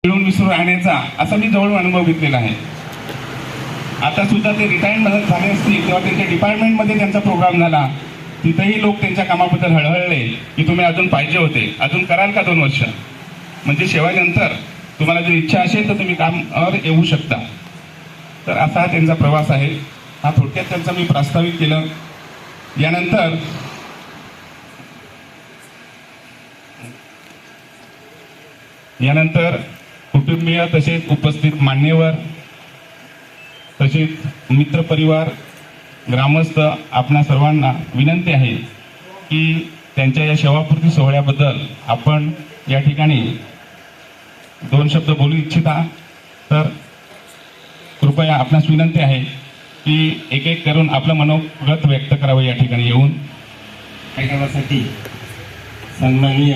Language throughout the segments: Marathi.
मिळून विसरून राहण्याचा असा मी जवळ अनुभव घेतलेला आहे. आता सुद्धा ते रिटायर्ड झाले असतील तेव्हा त्यांच्या डिपार्टमेंटमध्ये त्यांचा प्रोग्राम झाला, तिथेही लोक त्यांच्या कामाबद्दल हळहळले की तुम्ही अजून पाहिजे होते, अजून कराल का 2 वर्ष, म्हणजे शेवटनंतर तुम्हाला जर इच्छा असेल तर तुम्ही कामावर येऊ शकता. तर असा हा त्यांचा प्रवास आहे. हा थोडक्यात त्यांचा मी प्रास्ताविक केलं. यानंतर कुटुंबीय तसेच उपस्थित मान्यवर तसेच मित्रपरिवार ग्रामस्थ आपणा सर्वांना विनंती आहे की त्यांच्या या सेवापूर्ती सोहळ्याबद्दल आपण या ठिकाणी 2 शब्द बोलू इच्छिता तर कृपया आपणास विनंती आहे की एक एक करून आपलं मनोगत व्यक्त करावं या ठिकाणी येऊन. कार्यक्रमासाठी सन्माननीय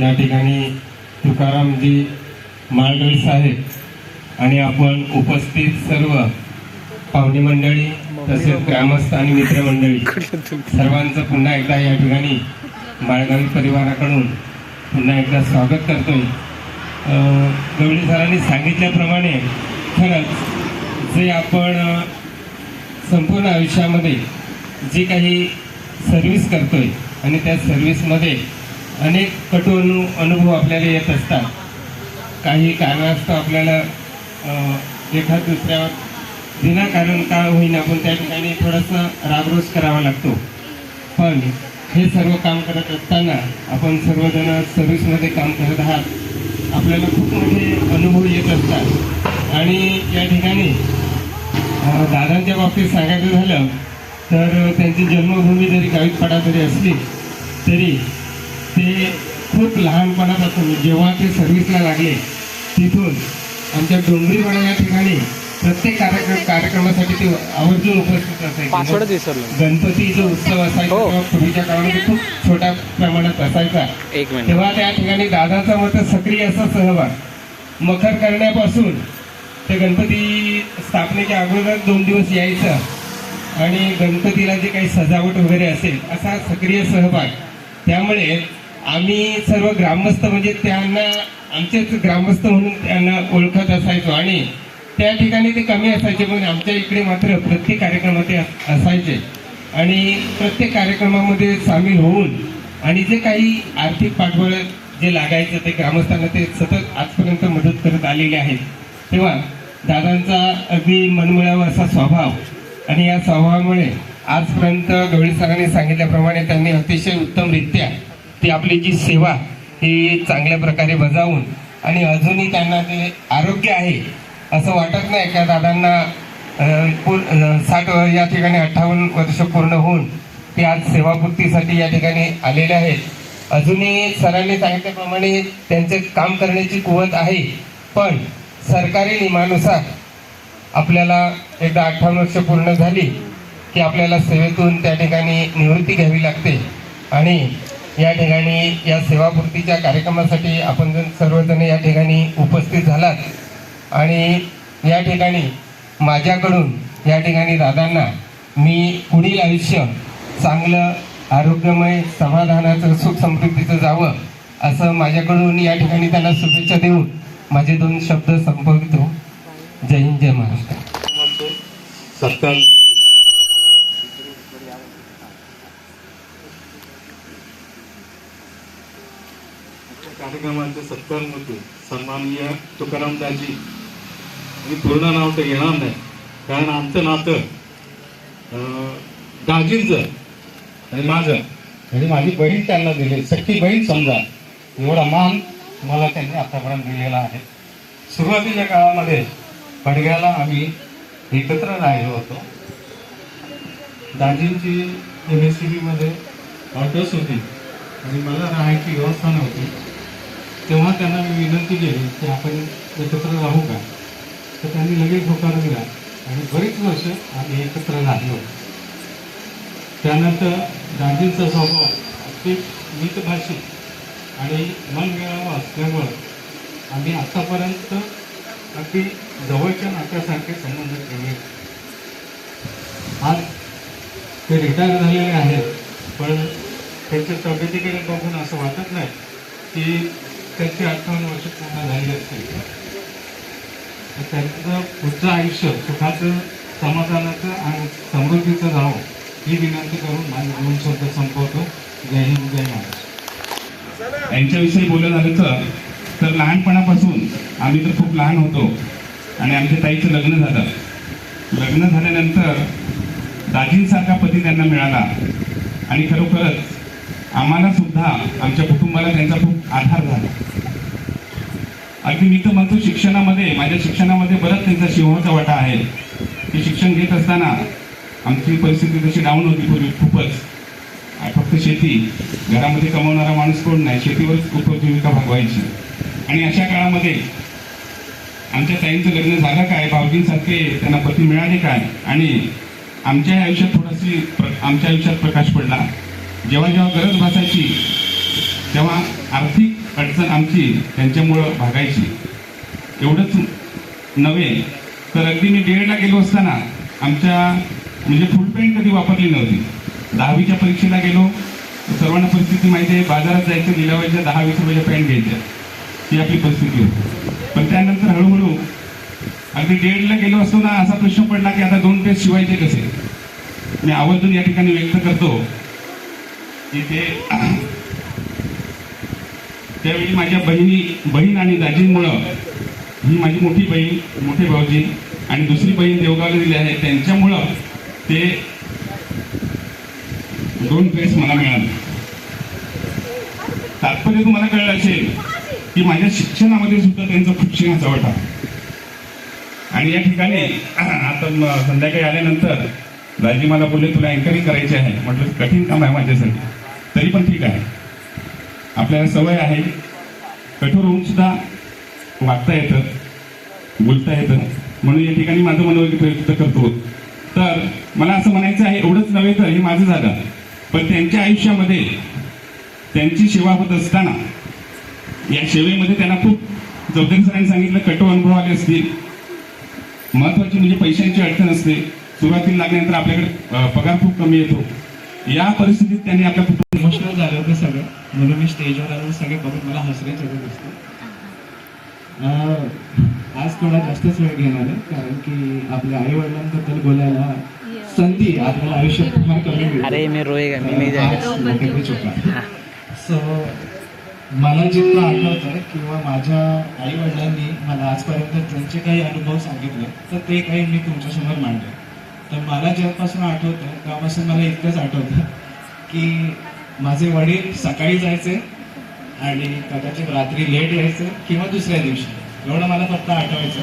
या ठिकाणी तुकारामजी माळगड साहेब आणि आपण उपस्थित सर्व पाहुणे मंडळी तसेच ग्रामस्थ आणि मित्रमंडळी सर्वांचं पुन्हा एकदा या ठिकाणी माळगावी परिवाराकडून पुन्हा एकदा स्वागत करतोय. गवळी सरांनी सांगितल्याप्रमाणे खरंच जे आपण संपूर्ण आयुष्यामध्ये जी काही सर्व्हिस करतोय आणि त्या सर्व्हिसमध्ये अनेक कटू अनुभव आपल्याला येत असतात. काही कारणास्तव आपल्याला एखाद दुसऱ्यावर विनाकारण का होईना आपण त्या ठिकाणी थोडंसं रागरोष करावा लागतो. पण हे सर्व काम करत असताना आपण सर्वजण सर्व्हिसमध्ये काम करत आहात, आपल्याला खूप मोठे अनुभव येत असतात. आणि या ठिकाणी दादांच्या बाबतीत सांगायचं झालं तर त्यांची जन्मभूमी जरी गावीतपाडा जरी असली तरी ते खूप लहानपणापासून जेव्हा ते सर्व्हिसला लागले तिथून आमच्या डोंगरीपाडा या ठिकाणी प्रत्येक कार्यक्रमासाठी ते आवर्जून उपस्थित असायचे. गणपती जो उत्सव असायचा तेव्हा पूर्वीच्या काळामध्ये खूप छोट्या प्रमाणात असायचा, तेव्हा त्या ठिकाणी दादाचा मात्र सक्रिय असा सहभाग मखर करण्यापासून ते गणपती स्थापनेच्या अगोदर 2 दिवस यायचं आणि गणपतीला जे काही सजावट वगैरे असेल असा सक्रिय सहभाग. त्यामुळे आम्ही सर्व ग्रामस्थ म्हणजे त्यांना आमचेच ग्रामस्थ म्हणून त्यांना ओळखत असायचो आणि त्या ठिकाणी ते कमी असायचे पण आमच्या इकडे मात्र प्रत्येक कार्यक्रमात असायचे आणि प्रत्येक कार्यक्रमामध्ये सामील होऊन आणि जे काही आर्थिक पाठबळ जे लागायचं ते ग्रामस्थांना ते सतत आजपर्यंत मदत करत आलेले आहेत. तेव्हा दादांचा अगदी मनमिळावा असा स्वभाव आणि या स्वभावामुळे आजपर्यंत गवळी सरांनी सांगितल्याप्रमाणे त्यांनी अतिशय उत्तमरित्या ती आपली जी सेवा ही चांगल्या प्रकारे बजावून आणि अजूनही त्यांना ते आरोग्य आहे असं वाटत नाही का दादांना 60 या ठिकाणी 58 वर्ष पूर्ण होऊन ते आज सेवापूर्तीसाठी या ठिकाणी आलेले आहेत. अजूनही सरांनी सांगितल्याप्रमाणे त्यांचे काम करण्याची कुवत आहे, पण सरकारी नियमानुसार आपल्याला एकदा 58 वर्ष पूर्ण झाली की आपल्याला सेवेतून त्या ठिकाणी निवृत्ती घ्यावी लागते. आणि या ठिकाणी या सेवापूर्तीच्या कार्यक्रमासाठी आपण सर्वजण या ठिकाणी उपस्थित झालात आणि या ठिकाणी माझ्याकडून या ठिकाणी दादांना मी पुढील आयुष्य चांगलं आरोग्यमय समाधानाचं सुख समृद्धीचं जावं असं माझ्याकडून या ठिकाणी त्यांना शुभेच्छा देऊन माझे 2 शब्द संपवितो. जय हिंद, जय महाराष्ट्र. कार्यक्रमाचे सत्कारमूर्ती सन्माननीय तुकारामदाजी, मी पूर्ण नाव तर घेणार नाही कारण आमचं नातं दाजींचं आणि माझं आणि माझी बहीण त्यांना दिली, सख्खी बहीण समजा, एवढा मान मला त्यांनी आतापर्यंत दिलेला आहे. सुरुवातीच्या काळामध्ये पडग्याला आम्ही एकत्र राहिलो होतो. दाजींची MSCB मध्ये ऑटोस होती आणि मला राहायची व्यवस्था नव्हती. तेव्हा त्यांना मी विनंती केली की आपण एकत्र राहू का, तर त्यांनी लगेच होकार दिला आणि बरीच वर्ष आम्ही एकत्र राहिलो. त्यानंतर दाजींचा स्वभाव अगदी मितभाषिक आणि मनमिळावा असल्यामुळं आम्ही आतापर्यंत अगदी जवळच्या नात्यासारखे संबंध ठेवले. आज ते रिटायर झालेले आहेत, पण त्यांच्या तब्येतीकडे बघून असं वाटत नाही की त्यांची 58 वर्ष पूर्ण झाली असतील. तर त्यांचं पुढचं आयुष्य सुखाचं, समाधानाचं आणि समृद्धीचं जावं ही विनंती करून माझे 2 शब्द संपवतो. जय हिंद, जय महाराष्ट्र. यांच्याविषयी बोलत झालं तर लहानपणापासून आम्ही तर खूप लहान होतो आणि आमच्या ताईचं लग्न झालं. लग्न झाल्यानंतर दाजींसारखा पती त्यांना मिळाला आणि खरोखरच आम्हाला सुद्धा आमच्या कुटुंबाला त्यांचा खूप आधार झाला. अगदी मी तर म्हणतो शिक्षणामध्ये, माझ्या शिक्षणामध्ये बरंच त्यांचा सिंहाचा वाटा आहे की शिक्षण घेत असताना आमची परिस्थिती तशी डाऊन होती पूर्वी खूपच. फक्त शेती, घरामध्ये कमवणारा माणूस कोण नाही, शेतीवरच उपजीविका भागवायची. आणि अशा काळामध्ये आमच्या ताईंचं लग्न झालं काय, भाऊजींसारखे त्यांना पती मिळाले काय, आणि आमच्या आयुष्यात आमच्या आयुष्यात प्रकाश पडला. जेव्हा जेव्हा गरज भासायची तेव्हा आर्थिक अडचण आमची त्यांच्यामुळं भागायची. एवढंच नव्हे तर अगदी मी DED ला गेलो असताना आमच्या म्हणजे फुल पॅन्ट कधी वापरली नव्हती. 10वीच्या परीक्षेला गेलो, सर्वांना परिस्थिती माहिती आहे, बाजारात जायचं, लिलावायच्या 10-20 रुपयाच्या पॅन्ट घ्यायच्या, ही आपली परिस्थिती होती. पण त्यानंतर हळूहळू अगदी DED ला गेलो असतो ना, असा प्रश्न पडला की आता 2 ड्रेस शिवायचे कसे. मी आवर्जून या ठिकाणी व्यक्त करतो की त्यावेळी माझ्या बहीण आणि दाजींमुळं, ही माझी मोठी बहीण, मोठे भाऊजी आणि दुसरी बहीण देवगावला दिली आहे, त्यांच्यामुळं ते 2 ड्रेस मला मिळाले. तात्पर्य तुम्हाला कळलं असेल की माझ्या शिक्षणामध्ये सुद्धा त्यांचा खूप सिंहाचा वाटा. आणि या ठिकाणी आता संध्याकाळी आल्यानंतर दाजी मला बोलले तुला अँकरिंग करायची आहे. म्हटलं कठीण काम आहे माझ्यासाठी, तरी पण ठीक आहे, आपल्याला सवय आहे. कठोर होऊन सुद्धा वागता येतं, बोलता येतं, म्हणून या ठिकाणी माझं मनोगत व्यक्त करतो. तर मला असं म्हणायचं आहे, एवढंच नव्हे तर हे माझं झालं, पण त्यांच्या आयुष्यामध्ये त्यांची सेवा होत असताना या सेवेमध्ये त्यांना खूप, चौधरी सरांनी सांगितलं, कटू अनुभव आले असतील. महत्वाची म्हणजे पैशांची अडचण असते. सुरुवातीला लागल्यानंतर आपल्याकडे पगार खूप कमी येतो. या परिस्थितीत त्यांनी आपल्या कुटुंब इमोशनल झालं होतं सगळं, म्हणून मी स्टेजवर आलो, सगळे बघून मला हसरेच होते दिसतं. आज थोडा जास्तच वेळ घेणार आहे, कारण की आपल्या आई वडिलांबद्दल बोलायला संधी आपल्याला आयुष्यात फार कमी मिळते. अरे मैं रोएगा, मैं नहीं जाएगा. सो मला जितकं आठवतं किंवा माझ्या आई वडिलांनी मला आजपर्यंत त्यांचे काही अनुभव सांगितले, तर ते काही मी तुमच्यासमोर मांडले. तर मला जेव्हापासून आठवतं तेव्हापासून मला इतकंच आठवतं की माझे वडील सकाळी जायचे आणि कदाचित रात्री लेट यायचे किंवा दुसऱ्या दिवशी, एवढं मला फक्त आठवायचं.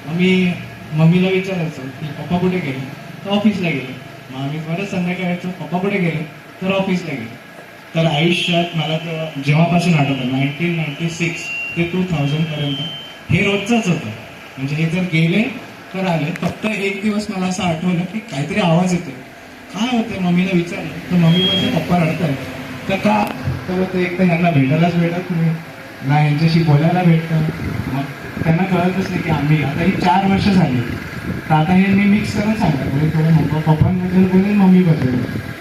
मग मी मम्मीला विचारायचो की पप्पा कुठे गेले, तर ऑफिसला गेले. मग आम्ही परत संध्याकाळी यायचो, पप्पा कुठे गेले, तर ऑफिसला गेले. तर आयुष्यात मला जेव्हापासून आठवतं 1996 ते 2000 पर्यंत हे रोजचंच होतं. म्हणजे हे जर गेले तर आले. फक्त एक दिवस मला असं आठवलं की काहीतरी आवाज येतो, काय होतं, मम्मीला विचारलं तर मम्मी बोलते पप्पा रडतायत. तर का, तर ते एक तर ह्यांना भेटायलाच भेटत नाही ना, यांच्याशी बोलायला भेटतं. मग त्यांना कळतच नाही की आम्ही आता ही 4 वर्ष झाली, तर आता हे मी मिक्स करून सांगतो, म्हणजे थोडं पप्पांबद्दल बोलेल, मम्मीबद्दल.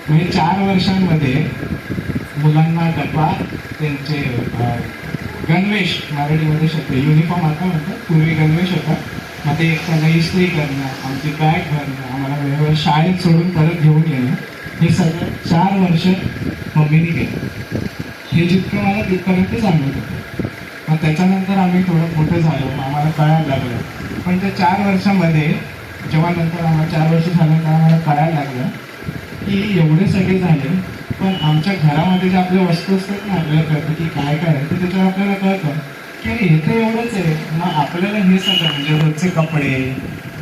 म्हणजे 4 वर्षांमध्ये मुलांना डब्बा, त्यांचे गणवेश, मराठीमध्ये शब्द युनिफॉर्म आता म्हणतात, पूर्वी गणवेश होता. मग ते त्यांना इस्त्री करणं, आमची बॅग भरणं, आम्हाला वेळेवर शाळेत सोडून परत घेऊन येणं, हे सगळं 4 वर्ष मम्मीने केलं. हे जितकं मला तिथपर्यंत सांगत होतं. मग त्याच्यानंतर आम्ही थोडं मोठं झालो, आम्हाला कळायला लागलं. पण त्या 4 वर्षामध्ये जेव्हा नंतर आम्हाला 4 वर्ष झाल्यानंतर आम्हाला कळायला लागलं की एवढे सगळे झाले, पण आमच्या घरामध्ये जे आपल्या वस्तू असतात ना, आपल्याला कळतं की काय काय आहे, तर त्याच्यावर आपल्याला कळतं की अरे हे तर एवढंच आहे. मग आपल्याला हे सगळं म्हणजे रोजचे कपडे,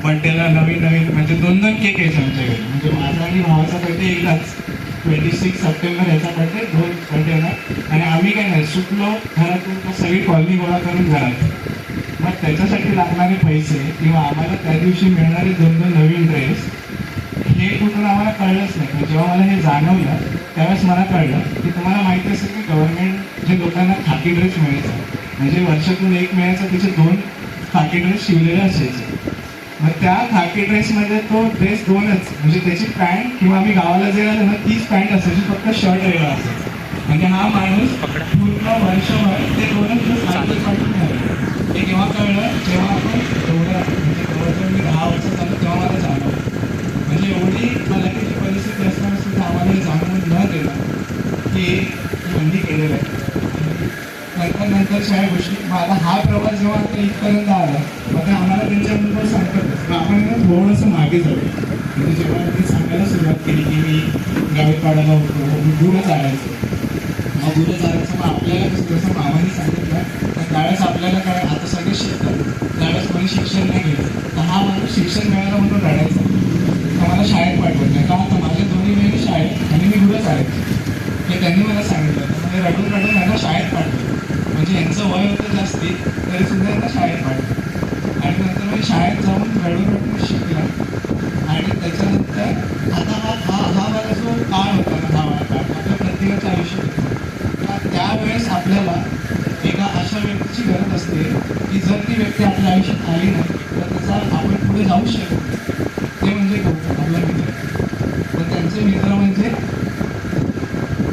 बड्डेला नवीन म्हणजे 2-2 केक यायचे आमच्याकडे. म्हणजे माझा आणि भावाचा बड्डे एकदाच, 26 सप्टेंबर याचा बड्डे, 2 बड्डे होणार. आणि आम्ही काय नाही सुटलो घरातून तर सगळी कॉलनी गोळा करून घरात. मग त्याच्यासाठी लागणारे पैसे किंवा आम्हाला त्या दिवशी मिळणारे 2-2 नवीन ड्रेस, हे कुठून आम्हाला कळलंच नाही. जेव्हा मला हे जाणवलं त्यावेळेस मला कळलं की तुम्हाला माहिती असेल की गव्हर्नमेंट जे लोकांना खाकी ड्रेस मिळायचा, म्हणजे वर्षातून एक मिळायचा, त्याचे 2 खाकी ड्रेस शिवलेले असायचे. मग त्या खाकी ड्रेसमध्ये तो ड्रेस 2च, म्हणजे त्याची पॅन्ट किंवा आम्ही गावाला जे आलो ना तीच पॅन्ट असायची, फक्त शर्ट वेगळा असायचा. म्हणजे हा माणूस पूर्ण वर्षभर ते 2च ड्रेस हे जेव्हा कळलं, जेव्हा आपण एवढं गावचं झालं तेव्हा मला जाणवलं. म्हणजे एवढी हलाखीची परिस्थिती असताना सुद्धा आम्हाला हे जाणवून न देणं की बंदी केलेलं आहे. नंतरच्या ह्या गोष्टी माझा हा प्रवास जेव्हा आता इथपर्यंत आला मग ते आम्हाला त्यांच्या अनुभव सांगतातच. मग आपण ना थोडंसं मागे जाऊ. म्हणजे जेव्हा मी सांगायला सुरुवात केली की मी गावीपाड्याला होतो, मी दूरच आणायचो. मग दूरच आणायचं मग आपल्याला कसं जसं मामाने सांगितलं तर त्यावेळेस आपल्याला काय आता सगळे शिकतात. त्यावेळेस कोणी शिक्षण नाही घेतलं तर हा माणूस शिक्षण मिळालं म्हणून रडायचा. तर मला शाळेत पाठवत नाही का आता माझ्या दोन्ही वेळी शाळेत आणि मी दूरच आणायचो हे त्यांनी मला सांगितलं. तर म्हणजे रडून रडून यांना शाळेत पाठवलं. म्हणजे यांचं वय होतं जास्ती तरी सुद्धा यांना शाळेत पाठवलं. आणि नंतर मी शाळेत जाऊन रडून रडून शिकला. आणि त्याच्यानंतर आता हा मला जो काळ होता ना हा काळ आपल्या प्रत्येकाच्या आयुष्यात होता. त्यावेळेस आपल्याला एका अशा व्यक्तीची गरज असते की जर ती व्यक्ती आपल्या आयुष्यात आली नाही तर त्याचा आपण पुढे जाऊ शकतो. ते म्हणजे गौतम आपला मित्र. तर त्यांचे मित्र म्हणजे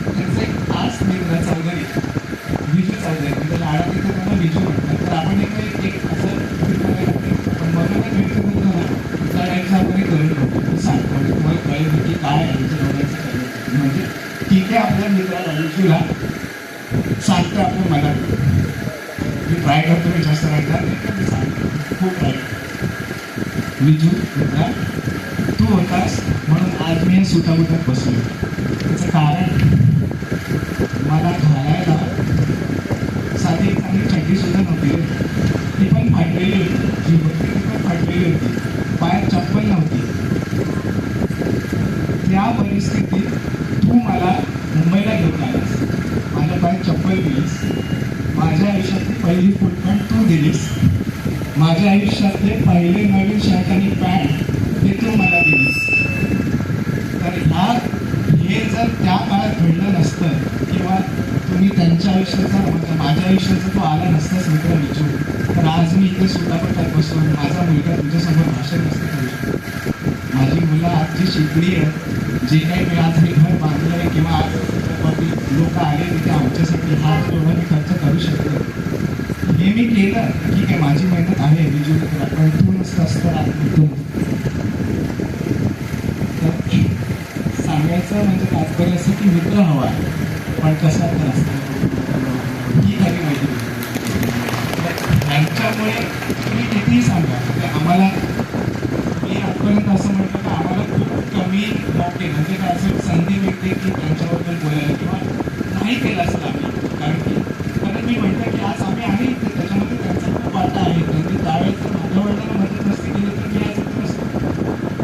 त्यांचे खास मित्र चौधरी विजू चौधरी म्हणजे लाडा तिथे त्यांना विजू म्हणतात. तर आपण एक असं पण म्हणूनच व्यक्त करतो ना त्या टाईपचं आपण करून ठेवतो. सांगतो म्हणजे तुम्हाला कळेल की काय यांच्या दोघांचं करायचं. म्हणजे ठीक आहे आपल्या मित्राला विजूला सांगतं आपल्या मनात मी ट्राय करतो. मी जास्त राहणार नाही पण मी सांगतो खूप ट्राय करतो. विजू मित्रा तू होतास म्हणून आज मी या सुटाबुटात बसलो. त्याचं कारण मला घालायला साधी एक चांगली चड्डीसुद्धा नव्हती. ती पण फाटलेली होती. जी होती ती पण फाटलेली होती. पायात चप्पल नव्हती. त्या परिस्थितीत तू मला मुंबईला घेऊन आलास. माझ्या पायात चप्पल दिलीस. माझ्या आयुष्यातली पहिली फुटपण तू दिलीस. माझ्या आयुष्यातले पहिले नवीन शर्ट आणि पॅन्ट ते तू मला दिलीस. तर हे जर त्या काळात घडलं नसतं किंवा तुम्ही त्यांच्या आयुष्याचा म्हणजे माझ्या आयुष्याचा तो आला नसताच मित्र विचारू तर आज मी इथे सुद्धापटात बसून माझा मुलगा तुमच्यासमोर भाषण नसतं करू शकतो. माझी मुलं आज जी शिकली आहे जे काही मी आज हे घर बांधलं आहे किंवा आज लोक आले तिथे आमच्यासाठी हा एवढा मी खर्च करू शकतो हे मी केलं. ठीक आहे माझी मेहनत आहे विजू मित्र पण तू नसतास तर तू सांगायचं म्हणजे तात्पर्य असं की मित्र हवा पण कसा तर असतं ही खरी माहिती. यांच्यामुळे तुम्ही कितीही सांगा म्हणजे आम्हाला मी आजपर्यंत असं म्हटलं की आम्हाला खूप कमी मौके म्हणजे काय असं संधी मिळते की त्यांच्याबद्दल बोलायला किंवा नाही केलं असतं आम्ही. कारण मी म्हटलं की आज आम्ही आहे इथे त्याच्यामध्ये त्यांचा खूप वाटा आहे. त्यांनी त्यावेळेस जर माझ्या वडिलांना मदत नसती केली तर मी आज इथे नसतो.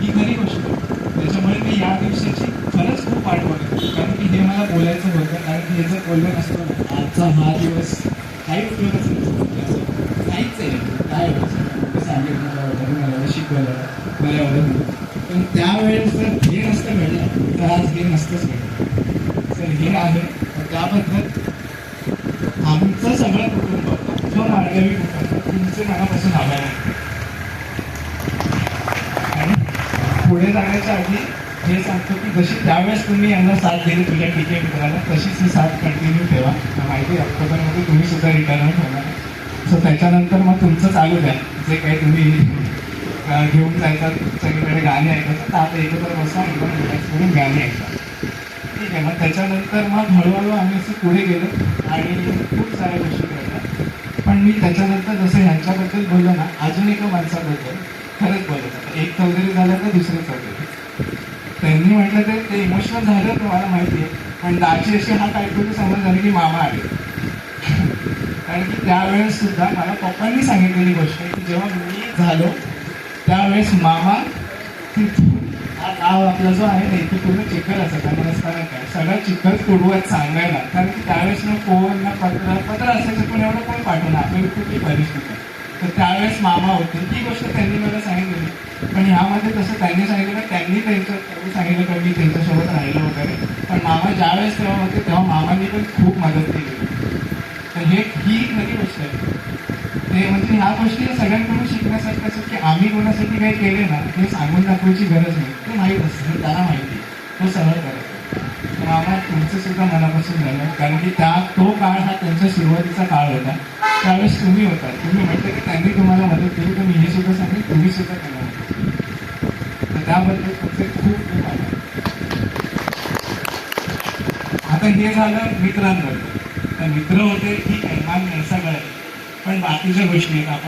ही खरी गोष्ट आहे. त्याच्यामुळे मी या दिवसाची खरंच खूप वाट बघतो कारण की हे मला बोलायचं होतं. कारण की हे जर बोललं नसतं ना आजचा हा दिवस काही उपयोगच नसतो. काहीच आहे काय सांगेल माझ्या वडिलांनी मला एवढं शिकवलं मला एवढं पण त्यावेळेस जर हे नसतं घडलं तर आज हे नसतंच घडलं. तर हे आहे त्याबद्दल आमचं सगळं कुटुंब जो माळगावी कुटुंब तुमचे मनापासून आभार आहे. आणि पुढे जाण्याच्या आधी हे सांगतो की जशी त्यावेळेस तुम्ही यांना साथ दिली तुझ्या टीके मित्राला तशीच ही साथ कंटिन्यू ठेवा. माहिती ऑक्टोबरमध्ये तुम्ही सुद्धा रिटायरमेंट होणार. सो त्याच्यानंतर मग तुमचं चालू द्या जे काही तुम्ही घेऊन जायचं सगळीकडे गाणी ऐकायचं तर आता एकत्र बसा एकदम रिलॅक्स करून गाणी ऐका. ठीक आहे मग त्याच्यानंतर मग हळूहळू आम्ही असं पुढे गेलो आणि खूप साऱ्या गोष्टी घडल्या. पण मी त्याच्यानंतर जसं ह्यांच्याबद्दल बोललो ना अजून एका माणसाबद्दल खरंच बोलत एक चौधरी झालं तर दुसरे चौधरी त्यांनी म्हटलं ते इमोशनल झालं तुम्हाला माहिती आहे. पण दाची अशी हा ऐकून समज झाली की मामा आले. कारण की त्यावेळेस सुद्धा मला पप्पांनी सांगितलेली गोष्ट आहे की जेव्हा मी झालो त्यावेळेस मामा तिथून हा गाव आपला जो आहे ना इथे पूर्ण चिखल असायचा मनस्ताना काय सगळं चिखल तुडवत सांगायला. कारण की त्यावेळेस ना फोन ना पत्र असायचं पण एवढं कोण पाठवलं आपल्याला कुठली परिस्थिती. तर त्यावेळेस मामा होते ती गोष्ट त्यांनी मला सांगितलेली. पण ह्यामध्ये तसं त्यांनी सांगितलं त्यांनी त्यांनी सांगितलं का मी त्यांच्यासोबत राहिलो वगैरे. पण मामा ज्यावेळेस तेव्हा होते तेव्हा मामांनी पण खूप मदत केली. तर ही एक नवी गोष्ट आहे. ते म्हणजे ह्या गोष्टी सगळ्यांकडून शिकण्यासारखं असं की आम्ही कोणासाठी काही केले ना हे सांगून दाखवायची गरज नाही. ते माहीत असतं त्याला माहिती तो सगळं करायचं. तर आम्हाला तुमचं सुद्धा मनापासून झालं कारण की तो काळ हा त्यांच्या सुरुवातीचा काळ होता. त्यावेळेस तुम्ही होता तुम्ही म्हटलं की त्यांनी तुम्हाला मदत केली तर मी हे सुद्धा सांगेन तुम्ही सुद्धा केलं. त्याबद्दल तुमचे खूप खूप आभार. आता हे झालं मित्रांबद्दल. तर मित्र होते ठीक आहे, मान्य आहे सगळं आहे. पण बाकीच्या गोष्टी आहेत.